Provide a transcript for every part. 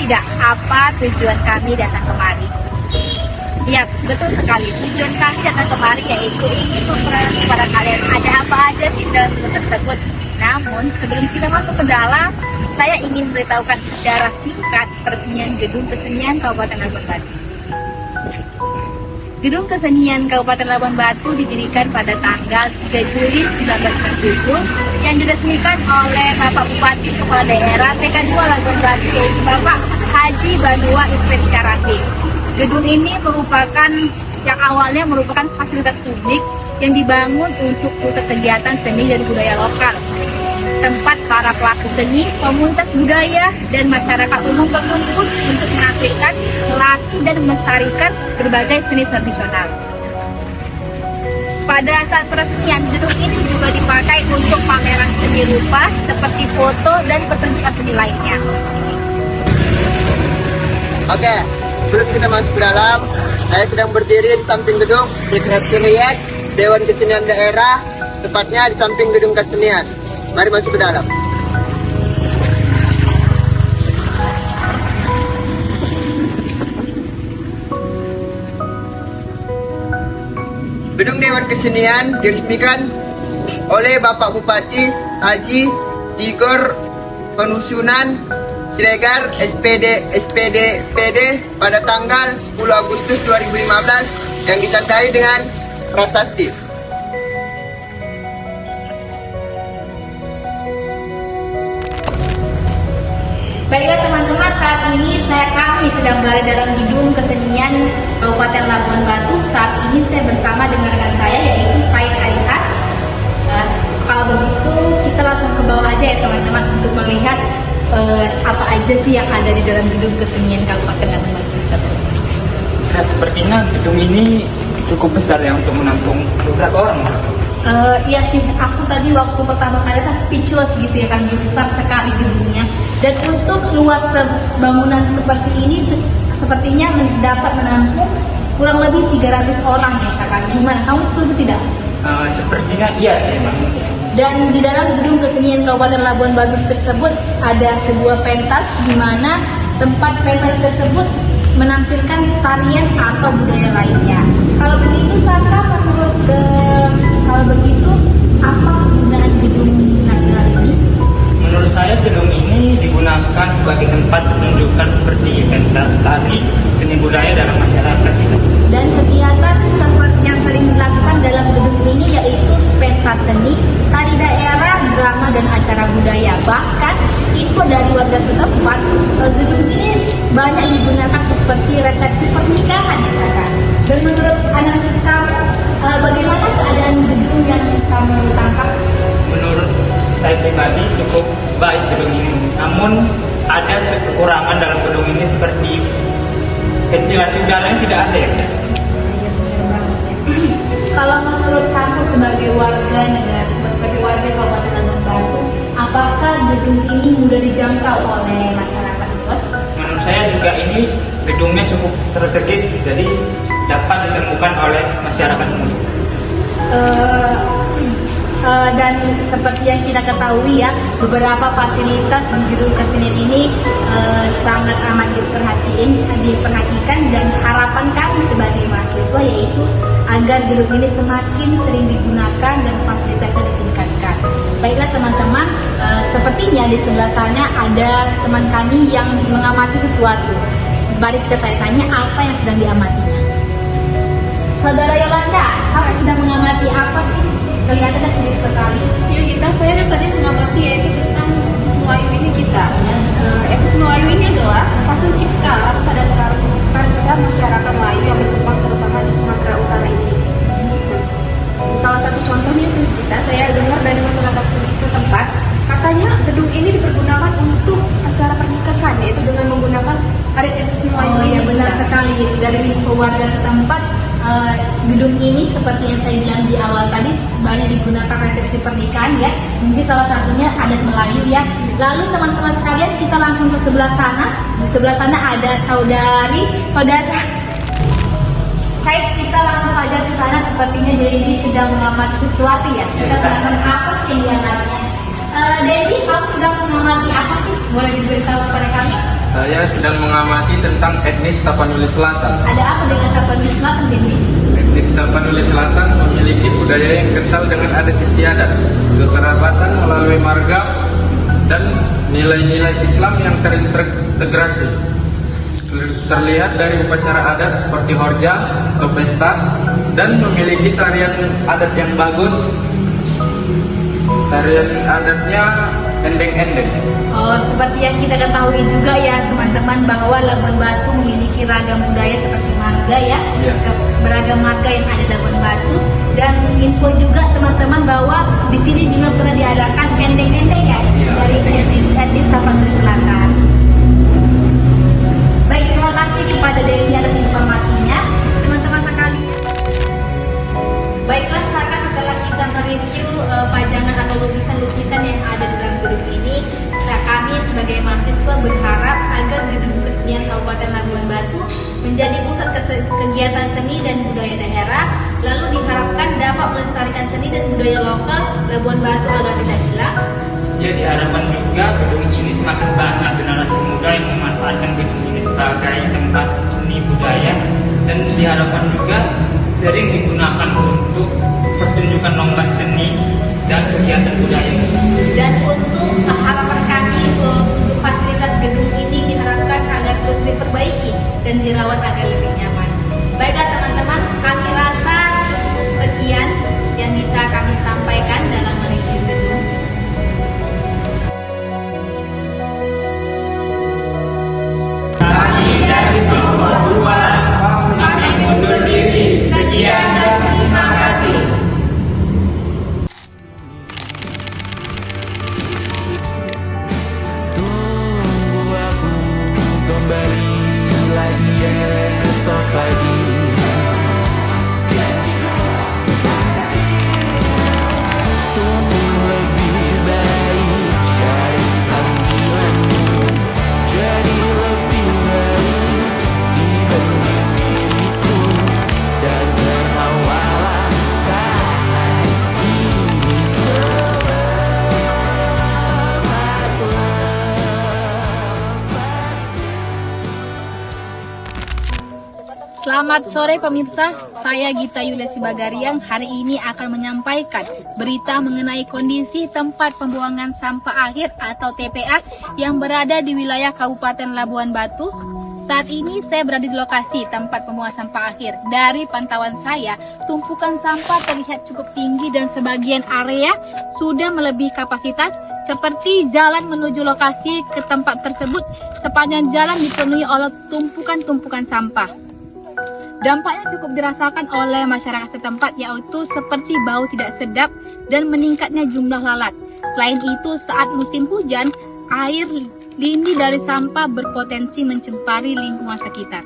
tidak apa tujuan kami datang kemari? Ya, betul sekali. Tujuan kami datang kemari yaitu ingin memperkenalkan kepada kalian ada apa aja di dalam gedung tersebut. Namun, sebelum kita masuk ke dalam, saya ingin memberitahukan secara singkat peresmian Gedung Kesenian Kabupaten Labuan Batu. Gedung Kesenian Kabupaten Labuan Batu didirikan pada tanggal 3 Juli 1997 yang diresmikan oleh Bapak Bupati Kepala Daerah TK2 Labuan Batu yaitu Bapak Haji Banua Ismet Syaraki. Gedung ini yang awalnya merupakan fasilitas publik yang dibangun untuk pusat kegiatan seni dan budaya lokal. Tempat para pelaku seni, komunitas budaya, dan masyarakat umum berkumpul untuk menampilkan, melatih, dan melestarikan berbagai seni tradisional. Pada saat peresmian, gedung ini juga dipakai untuk pameran seni rupa seperti foto dan pertunjukan seni lainnya. Oke, sebelum kita masuk ke dalam, saya sedang berdiri di samping gedung Sekretariat Dewan Kesenian Daerah, tepatnya di samping gedung kesenian. Mari masuk ke dalam. Gedung Dewan Kesenian diresmikan oleh Bapak Bupati Haji Tigor Penusunan Siregar SPD pada tanggal 10 Agustus 2015 yang ditandai dengan prasasti. Baiklah teman-teman, saat ini kami sedang berada dalam Gedung Kesenian Kabupaten Labuan Batu. Saat ini saya bersama dengan rekan saya yaitu Said Azhar. Kalau begitu kita langsung ke bawah aja ya teman-teman untuk melihat apa aja sih yang ada di dalam Gedung Kesenian Kabupaten Labuan Batu tersebut. Nah, sepertinya gedung ini cukup besar ya untuk menampung beberapa orang. Iya sih, aku tadi waktu pertama kali kan speechless gitu ya kan, besar sekali gedungnya. Dan untuk luas bangunan seperti ini sepertinya dapat menampung kurang lebih 300 orang misalkan. Gimana, kamu setuju tidak? Sepertinya iya sih memang. Dan di dalam Gedung Kesenian Kabupaten Labuan Batu tersebut ada sebuah pentas di mana tempat pentas tersebut menampilkan tarian atau budaya lainnya. Kalau begitu Saka, kalau begitu apa penggunaan gedung nasional ini? Menurut saya gedung ini digunakan sebagai tempat penunjukan seperti pentas tari, seni budaya dalam masyarakat kita. Dan kegiatan seperti yang sering dilakukan dalam gedung ini yaitu pentas seni, tari daerah, drama, dan acara budaya. Bahkan info dari warga setempat, gedung ini banyak digunakan seperti resepsi pernikahan misalkan. Dan menurut analisis kamu, bagaimana keadaan gedung yang kamu tangkap? Menurut saya pribadi cukup baik gedung ini. Namun ada kekurangan dalam gedung ini seperti ventilasi udara yang tidak ada ya. Kalau menurut kamu sebagai warga Kabupaten Labuan Batu, apakah gedung ini mudah dijangkau oleh masyarakat luas? Menurut saya juga ini gedungnya cukup strategis, jadi dapat ditemukan oleh masyarakat umum. Dan seperti yang kita ketahui ya, beberapa fasilitas di Gedung Kesenian ini sangat amat diperhatikan, dan harapan kami sebagai mahasiswa yaitu agar gedung ini semakin sering digunakan dan fasilitasnya ditingkatkan. Baiklah teman-teman, sepertinya di sebelah sana ada teman kami yang mengamati sesuatu. Mari kita tanya-tanya apa yang sedang diamatinya. Saudara Yolanda, kamu sedang mengamati apa sih? Kelihatannya serius sekali. Ya, saya tadi mengamati yaitu tentang Ismail ini kita. Ismail ini adalah hasil cipta rasa dan karya masyarakat Melayu yang berkembang terutama di Sumatera Utara ini. Salah satu contohnya itu saya dengar dari masyarakat setempat, katanya gedung ini dipergunakan untuk acara pernikahan, yaitu dengan menggunakan arit etnis Melayu. Oh ya, benar sekali. Dari info warga setempat, gedung ini seperti yang saya bilang di awal tadi banyak digunakan resepsi pernikahan ya. Mungkin salah satunya adat Melayu ya. Lalu teman-teman sekalian, kita langsung ke sebelah sana. Di sebelah sana ada saudara Said, kita langsung aja ke sana. Sepertinya Dedi sedang mengamati sesuatu ya. Kita tanyakan apa sih yang namanya. Dedi, kamu sedang mengamati apa sih? Boleh diberitahu kepada kami? Saya sedang mengamati tentang etnis Tapanuli Selatan. Ada apa dengan Tapanuli Selatan, Dendi? Etnis Tapanuli Selatan memiliki budaya yang kental dengan adat istiadat, kekerabatan melalui marga, dan nilai-nilai Islam yang terintegrasi. Terlihat dari upacara adat seperti horja atau pesta, dan memiliki tarian adat yang bagus. Tarian adatnya endeng-endeng. Oh, seperti yang kita ketahui juga ya teman-teman, bahwa Labuan Batu memiliki ragam budaya seperti marga ya, Iya. beragam marga yang ada di Labuan Batu. Dan info juga teman-teman bahwa di sini juga pernah diadakan endeng-endeng ya, Iya, dari etnis Tapanuli Selatan. Baik, terima kasih kepada Dewi atas informasinya, teman-teman sekalian. Baiklah, setelah kita mereview pajangan atau lukisan-lukisan yang ada di dalam gedung ini, kami sebagai mahasiswa berharap agar gedung kesenian Kabupaten Labuan Batu menjadi pusat kegiatan seni dan budaya daerah, lalu diharapkan dapat melestarikan seni dan budaya lokal Labuan Batu agar tidak hilang. Ya, diharapkan juga gedung ini semakin banyak generasi muda yang memanfaatkan gedung ini sebagai tempat seni budaya, dan diharapkan juga sering digunakan untuk pertunjukan lomba seni dan kegiatan budaya. Dan untuk harapan kami untuk fasilitas gedung ini diharapkan agar terus diperbaiki dan dirawat agar lebih nyaman. Baiklah teman-teman, kami rasa cukup sekian yang bisa kami sampaikan dalam mereview gedung. Kami dari kelompok 2 kami mundur diri. Sekian dan terima kasih. Tunggu aku kembali lagi esok pagi. Tunggu lebih baik cari panggilanmu, jadi lebih baik dibanding diriku, dan tertawalah saat ini Selamat sore pemirsa, saya Gita Yulesi Bagariang hari ini akan menyampaikan berita mengenai kondisi tempat pembuangan sampah akhir atau TPA yang berada di wilayah Kabupaten Labuan Batu. Saat ini saya berada di lokasi tempat pembuangan sampah akhir. Dari pantauan saya, tumpukan sampah terlihat cukup tinggi dan sebagian area sudah melebihi kapasitas, seperti jalan menuju lokasi ke tempat tersebut. Sepanjang jalan dipenuhi oleh tumpukan-tumpukan sampah. Dampaknya cukup dirasakan oleh masyarakat setempat, yaitu seperti bau tidak sedap dan meningkatnya jumlah lalat. Selain itu, saat musim hujan, air lindi dari sampah berpotensi mencemari lingkungan sekitar.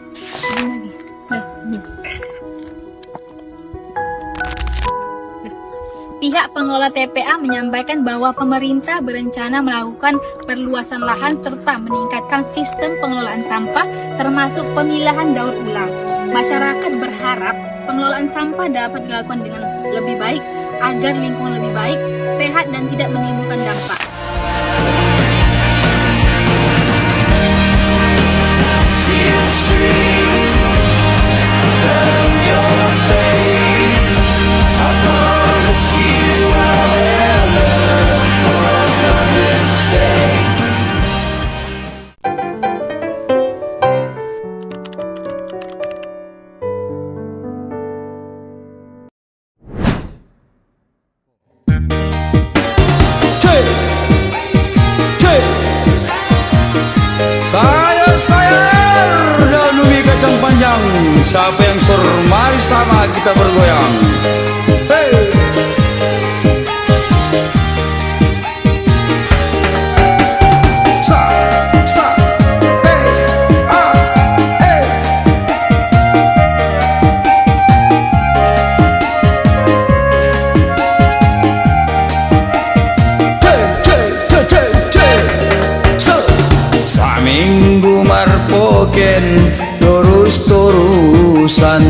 Pihak pengelola TPA menyampaikan bahwa pemerintah berencana melakukan perluasan lahan serta meningkatkan sistem pengelolaan sampah, termasuk pemilahan daur ulang. Masyarakat berharap pengelolaan sampah dapat dilakukan dengan lebih baik agar lingkungan lebih baik, sehat, dan tidak menimbulkan dampak. Sayang, daun ubi kacang panjang, siapa yang sur, mari sama kita bergoyang. Hey. Sa, hey, hey. Saminggu marpoken terus-terusan,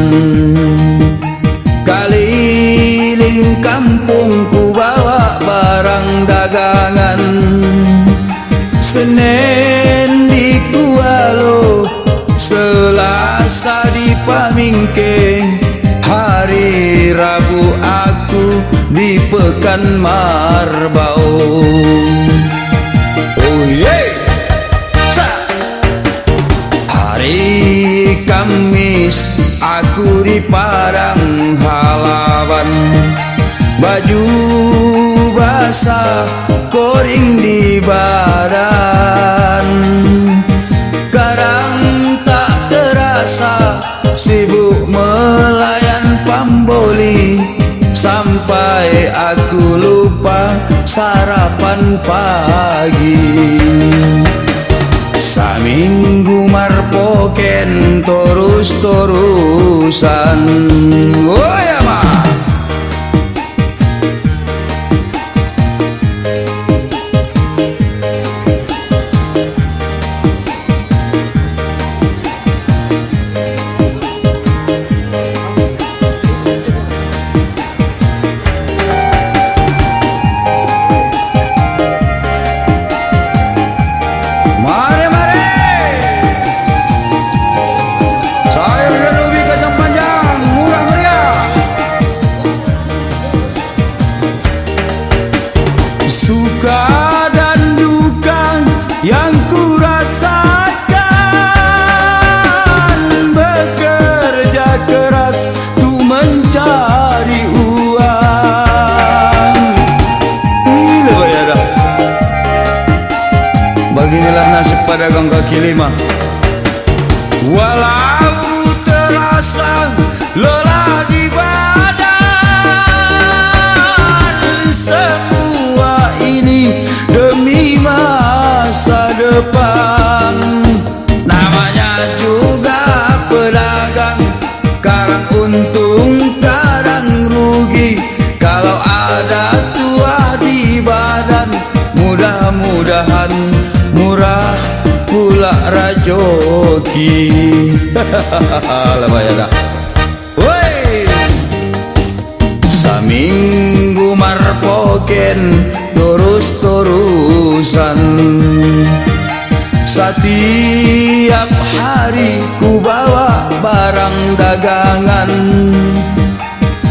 keliling kampung ku bawa barang dagangan. Senin di Kualo, Selasa di Pamingke, hari Rabu aku di Pekan Marbao. Oh yeah. Hari Kamis aku di Padang Halaban, baju basah koring di badan. Kadang tak terasa sibuk melayan pamboli, sampai aku lupa sarapan pagi. Saminggu marpoken terus-terusan. Oh ya mas. Suka dan duka yang kurasakan, bekerja keras untuk mencari uang. Gila bayar. Beginilah nasib pedagang kaki lima. Walau terasa lelah di badan, semua ini demi masa depan. Namanya juga pedagang, kadang untung kadang rugi. Kalau ada tuah di badan, mudah-mudahan murah pula rajoki. Hahaha, ya dah. Woi, saminggu marpoken terus-terusan. Setiap hari ku bawa barang dagangan.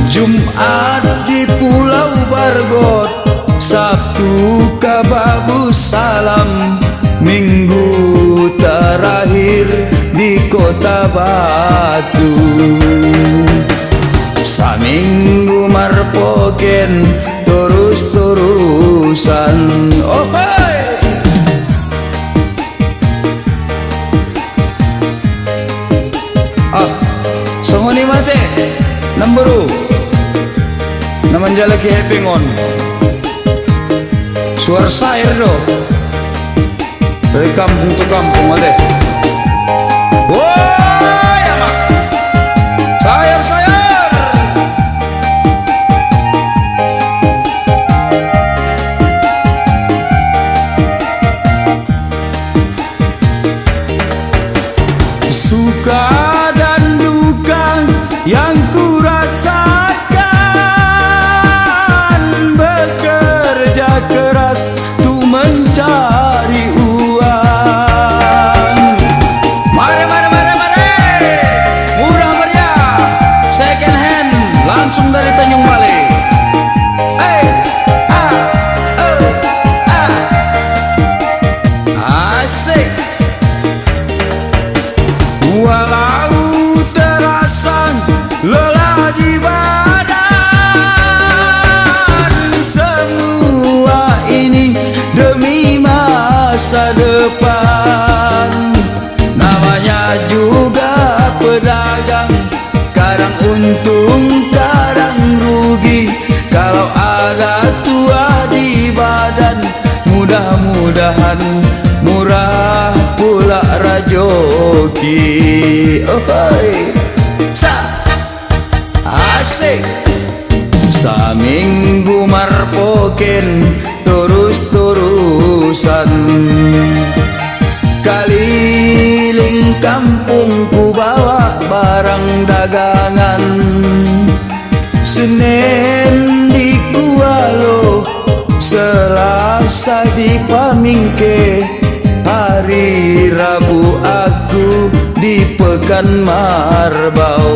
Jumat di Pulau Bargot, Sabtu ke Babu Salam, Minggu terakhir di Kota Batu. Saminggu marpoken terus-terusan. Oh hey. Ah, songoni mate numberu naman jala ki hepengon suara sair do dari kampung ke kampung mate. Woi ya mak sayur. Suka dan duka yang kurasakan, bekerja keras untuk mencari uang. Mari murah meriah, second hand langsung dari Tanjung Balai. Asik. Walau terasa lelah di badan, semua ini demi masa depan. Namanya juga pedagang, kadang untung kadang rugi. Kalau ada tuah di badan, mudah-mudahan murah pula rajoki. Oh hai, asik. Saminggu marpoken terus-terusan. Keliling kampung ku bawa barang dagangan. Senin di Kualo, Selasa di Pamingke, Rabu aku di Pekan Marbau.